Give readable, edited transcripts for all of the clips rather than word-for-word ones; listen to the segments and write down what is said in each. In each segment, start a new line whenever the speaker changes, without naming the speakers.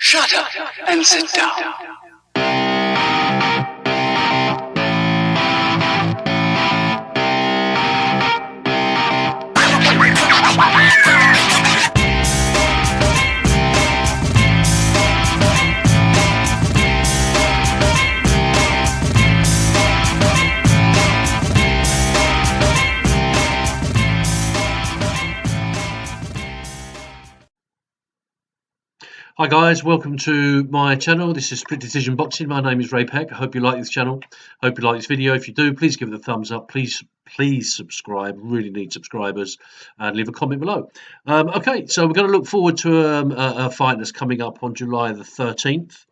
Shut up and sit down.
Hi guys, welcome to my channel. This is Split Decision Boxing. My name is Ray Peck. I hope you like this channel. Hope you like this video. If you do, please give it a thumbs up. Please subscribe. Really need subscribers, and leave a comment below. Okay, so we're going to look forward to a fight that's coming up on July the 13th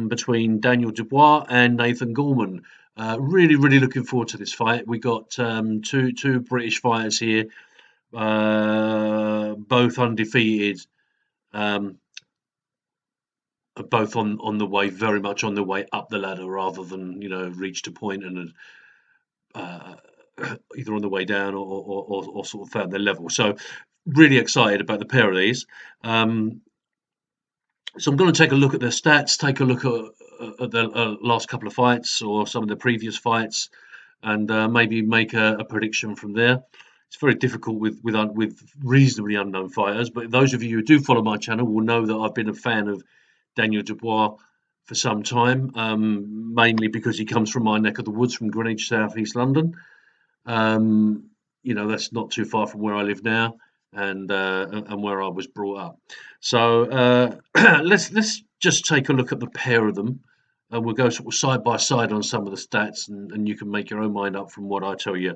between Daniel Dubois and Nathan Gorman. Really looking forward to this fight. We got two British fighters here, both undefeated. Both on the way, very much on the way up the ladder, rather than reached a point and either on the way down or sort of found their level. So really excited about the pair of these. So I'm going to take a look at their stats, take a look at the last couple of fights or some of the previous fights, and maybe make a prediction from there. It's very difficult with reasonably unknown fighters, but those of you who do follow my channel will know that I've been a fan of Daniel Dubois for some time, mainly because he comes from my neck of the woods, from Greenwich, South East London. That's not too far from where I live now, and where I was brought up. So let's just take a look at the pair of them, and we'll go sort of side by side on some of the stats, and you can make your own mind up from what I tell you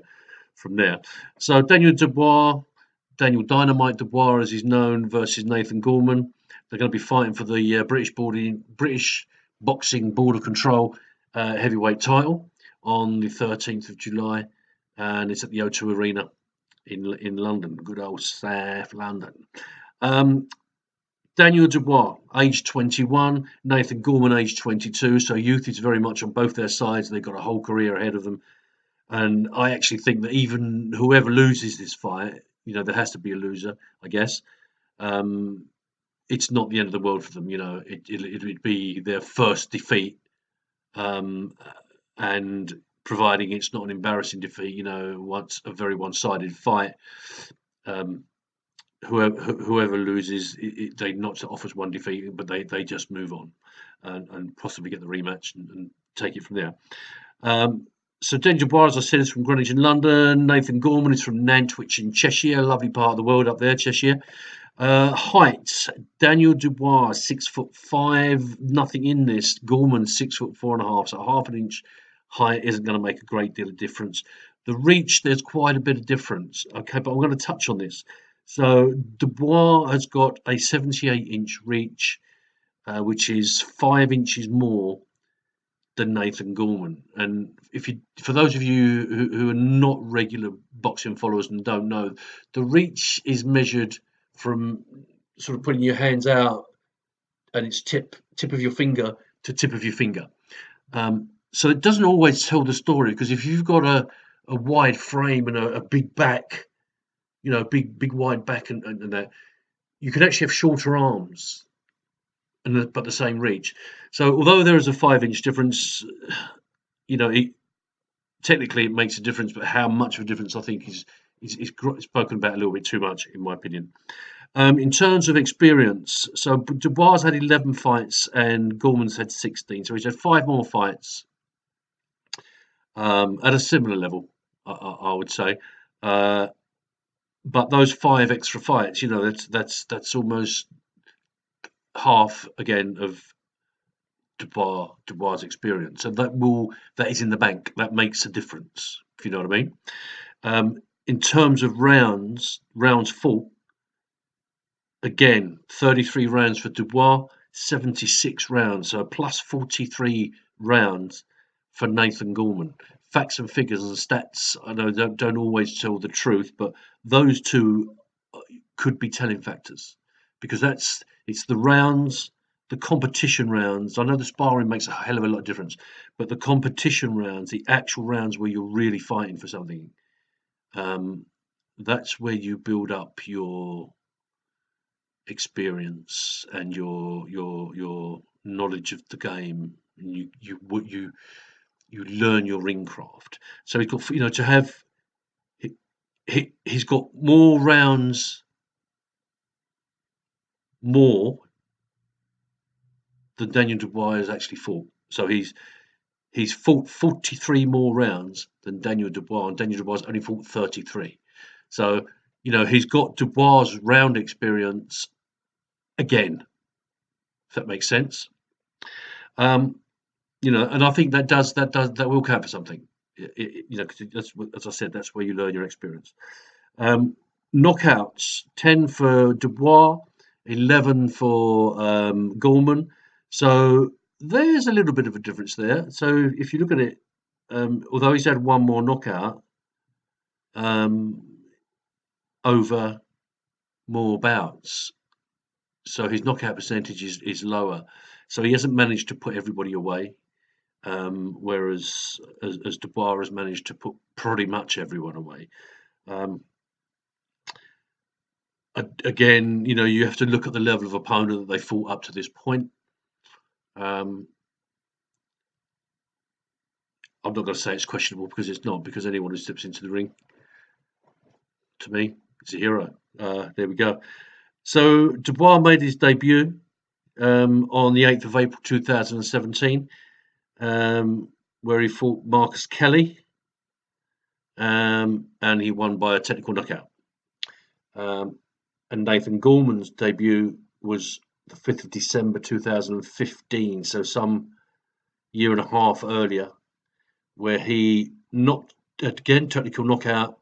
from there. So Daniel Dynamite Dubois, as he's known, versus Nathan Gorman. They're going to be fighting for the British Boxing Board of Control heavyweight title on the 13th of July, and it's at the O2 Arena in London, good old South London. Daniel Dubois, age 21, Nathan Gorman, age 22, so youth is very much on both their sides. They've got a whole career ahead of them, and I actually think that even whoever loses this fight, there has to be a loser, I guess. It's not the end of the world for them. It would be their first defeat, and providing it's not an embarrassing defeat, once a very one-sided fight, whoever loses, they not offers one defeat, but they just move on and possibly get the rematch and take it from there. So Daniel Dubois, as I said, is from Greenwich in London. Nathan Gorman is from Nantwich in Cheshire, a lovely part of the world up there, Cheshire. Height: Daniel Dubois 6'5", nothing in this. Gorman 6'4.5", so half an inch height isn't going to make a great deal of difference. The reach, there's quite a bit of difference. Okay, but I'm going to touch on this. So Dubois has got a 78-inch reach, which is 5 inches more than Nathan Gorman. And for those of you who are not regular boxing followers and don't know, the reach is measured from sort of putting your hands out and it's tip of your finger to tip of your finger. So it doesn't always tell the story, because if you've got a wide frame and a big back, big wide back and that, you can actually have shorter arms but the same reach. So although there is a 5-inch difference, technically it makes a difference, but how much of a difference, I think, is spoken about a little bit too much, in my opinion. In terms of experience, so Dubois had 11 fights and Gorman's had 16, so he's had 5 more fights at a similar level, I would say. But those 5 extra fights, that's almost half again of Dubois' experience, so that is in the bank. That makes a difference, if you know what I mean. In terms of rounds fought, again, 33 rounds for Dubois, 76 rounds, so plus 43 rounds for Nathan Gorman. Facts and figures and stats, I know, don't always tell the truth, but those two could be telling factors, because it's the rounds, the competition rounds. I know the sparring makes a hell of a lot of difference, but the competition rounds, the actual rounds where you're really fighting for something, that's where you build up your experience and your knowledge of the game, and you learn your ring craft. So he's got, to have he's got more rounds more than Daniel Dubois has actually fought. So he's fought 43 more rounds than Daniel Dubois, and Daniel Dubois only fought 33. So, he's got Dubois' round experience again, if that makes sense. And I think that will count for something. 'Cause as I said, that's where you learn your experience. Knockouts: 10 for Dubois, 11 for Gorman. So there's a little bit of a difference there. So if you look at it, although he's had one more knockout over more bouts, so his knockout percentage is lower. So he hasn't managed to put everybody away, whereas as Dubois has managed to put pretty much everyone away. Again, you have to look at the level of opponent that they fought up to this point. I'm not going to say it's questionable, because it's not, because anyone who steps into the ring, to me, is a hero. There we go. So Dubois made his debut on the 8th of April 2017, where he fought Marcus Kelly, and he won by a technical knockout. And Nathan Gorman's debut was the 5th of December 2015, so some year and a half earlier, where he knocked, again, technical knockout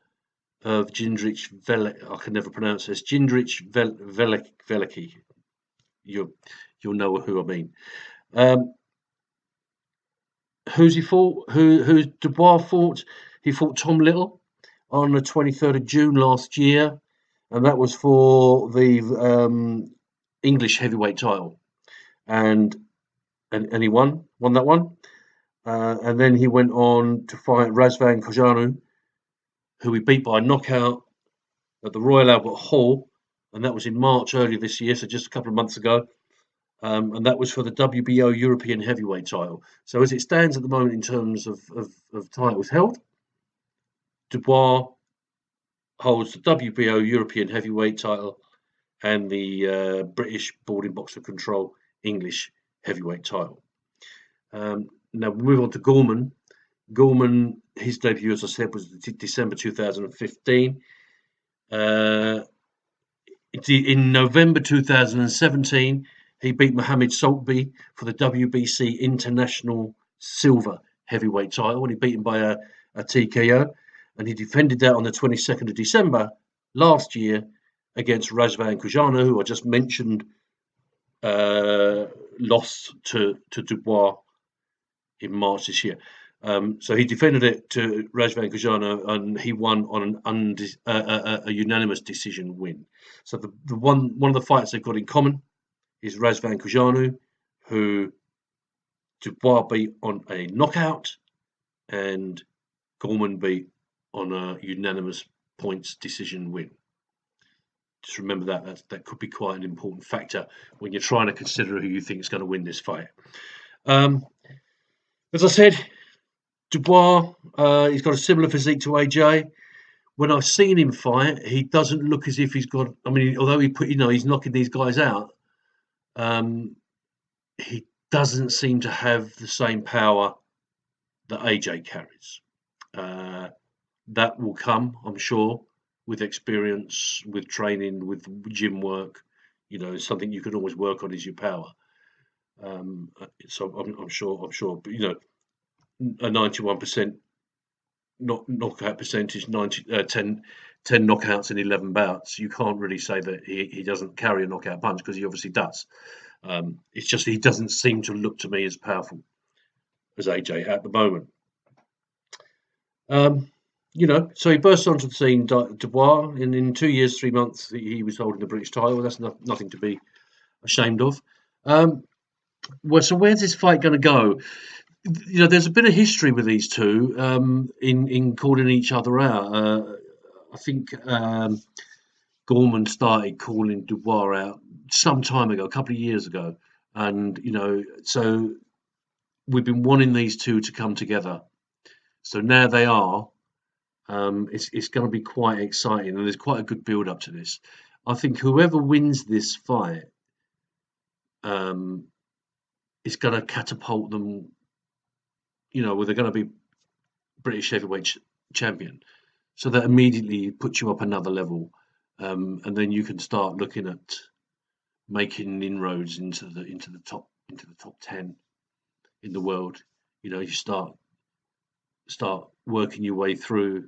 of Jindrich Velecki. I can never pronounce this. Jindrich Velecki. You'll know who I mean. Who's he fought? Who's Dubois fought? He fought Tom Little on the 23rd of June last year, and that was for the English heavyweight title, and he won that one. And then he went on to fight Razvan Kojanu, who he beat by knockout at the Royal Albert Hall, and that was in March earlier this year, so just a couple of months ago. And that was for the WBO European heavyweight title. So as it stands at the moment in terms of titles held, Dubois holds the WBO European heavyweight title and the British Boarding Boxer Control English heavyweight title. Now we move on to Gorman. Gorman, his debut, as I said, was December 2015. In November 2017, he beat Mohammed Saltby for the WBC International Silver Heavyweight title, and he beat him by a TKO. And he defended that on the 22nd of December last year against Razvan Kojanu, who I just mentioned, lost to Dubois in March this year. So he defended it to Razvan Kojanu, and he won on a unanimous decision win. So the one of the fights they've got in common is Razvan Kojanu, who Dubois beat on a knockout, and Gorman beat on a unanimous points decision win. Just remember that could be quite an important factor when you're trying to consider who you think is going to win this fight. As I said, Dubois, he's got a similar physique to AJ. When I've seen him fight, he doesn't look as if he's got. I mean, although he's knocking these guys out, he doesn't seem to have the same power that AJ carries. That will come, I'm sure, with experience, with training, with gym work. Something you can always work on is your power. So I'm sure, but a 91% knockout percentage, 10 knockouts in 11 bouts. You can't really say that he doesn't carry a knockout punch, because he obviously does. It's just he doesn't seem to look to me as powerful as AJ at the moment. So he burst onto the scene, Dubois, and in 2 years, 3 months, he was holding the British title. That's nothing to be ashamed of. So where's this fight going to go? There's a bit of history with these two in calling each other out. I think Gorman started calling Dubois out some time ago, a couple of years ago, and so we've been wanting these two to come together. So now they are. It's going to be quite exciting, and there's quite a good build up to this. I think whoever wins this fight is going to catapult them. Where they're going to be British heavyweight champion, so that immediately puts you up another level, and then you can start looking at making inroads into the top 10 in the world. You start working your way through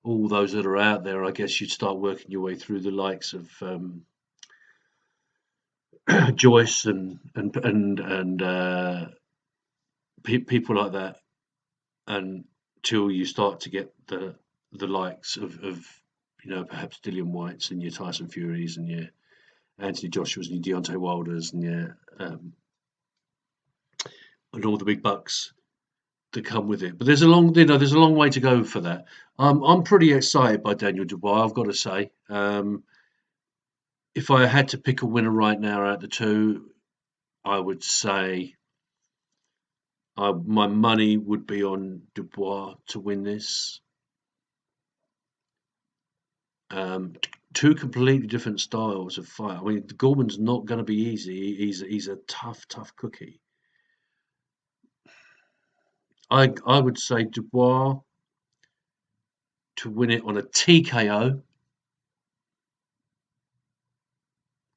all those that are out there. I guess you'd start working your way through the likes of Joyce and people like that, until you start to get the likes of perhaps Dillian Whites and your Tyson Furies and your Anthony Joshua's and your Deontay Wilders and your and all the big bucks that come with it. But there's a long way to go for that. I'm pretty excited by Daniel Dubois, I've got to say. If I had to pick a winner right now out of the two, I would say my money would be on Dubois to win this. Two completely different styles of fight. I mean, Gorman's not going to be easy. He's a tough cookie. I would say Dubois to win it on a TKO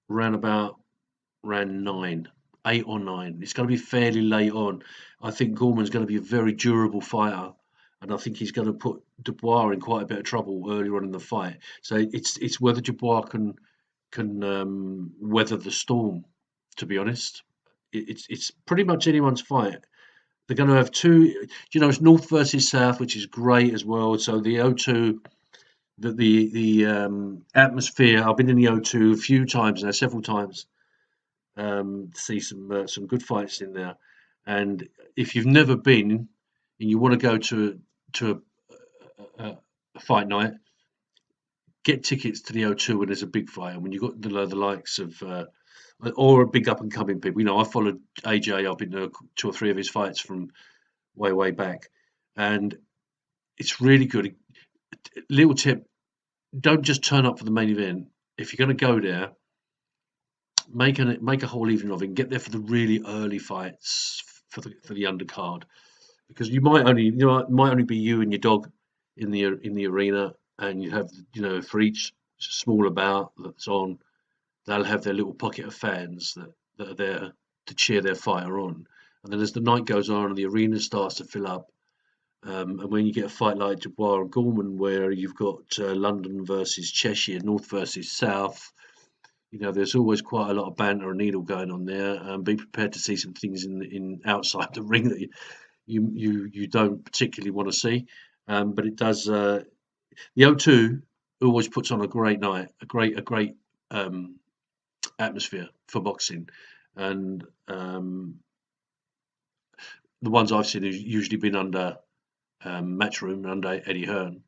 round 9, 8 or 9. It's going to be fairly late on. I think Gorman's going to be a very durable fighter, and I think he's going to put Dubois in quite a bit of trouble earlier on in the fight. So it's whether Dubois can weather the storm. To be honest, it's pretty much anyone's fight. They're going to have two. It's North versus South, which is great as well. So the O2, the atmosphere. I've been in the O2 a few times now, several times. See some good fights in there, and if you've never been and you want to go to a fight night, get tickets to the O2 when there's a big fight, and when you've got the likes of or a big up and coming people. I followed AJ. I've been to 2 or 3 of his fights from way back, and it's really good. Little tip: don't just turn up for the main event. If you're going to go there, make a whole evening of it and get there for the really early fights for the undercard, because it might only be you and your dog in the arena, and you have for each smaller bout that's on, they'll have their little pocket of fans that are there to cheer their fighter on. And then as the night goes on and the arena starts to fill up, and when you get a fight like Dubois and Gorman, where you've got London versus Cheshire, North versus South, there's always quite a lot of banter and needle going on there. Be prepared to see some things in outside the ring that you don't particularly want to see. But it does. The O2 always puts on a great night, a great atmosphere for boxing, and the ones I've seen have usually been under Matchroom, under Eddie Hearn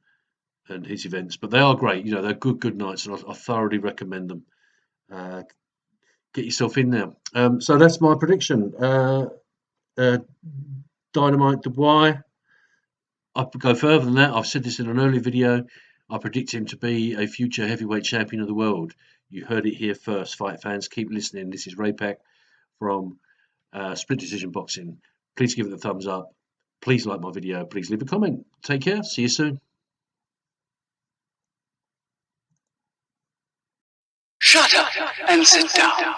and his events. But they are great. They're good nights, and I thoroughly recommend them. Get yourself in there. So that's my prediction. Dynamite Dubois. I go further than that. I've said this in an earlier video. I predict him to be a future heavyweight champion of the world. You heard it here first, fight fans. Keep listening. This is Ray Pack from Split Decision Boxing. Please give it a thumbs up. Please like my video. Please leave a comment. Take care. See you soon.
Shut up and sit down.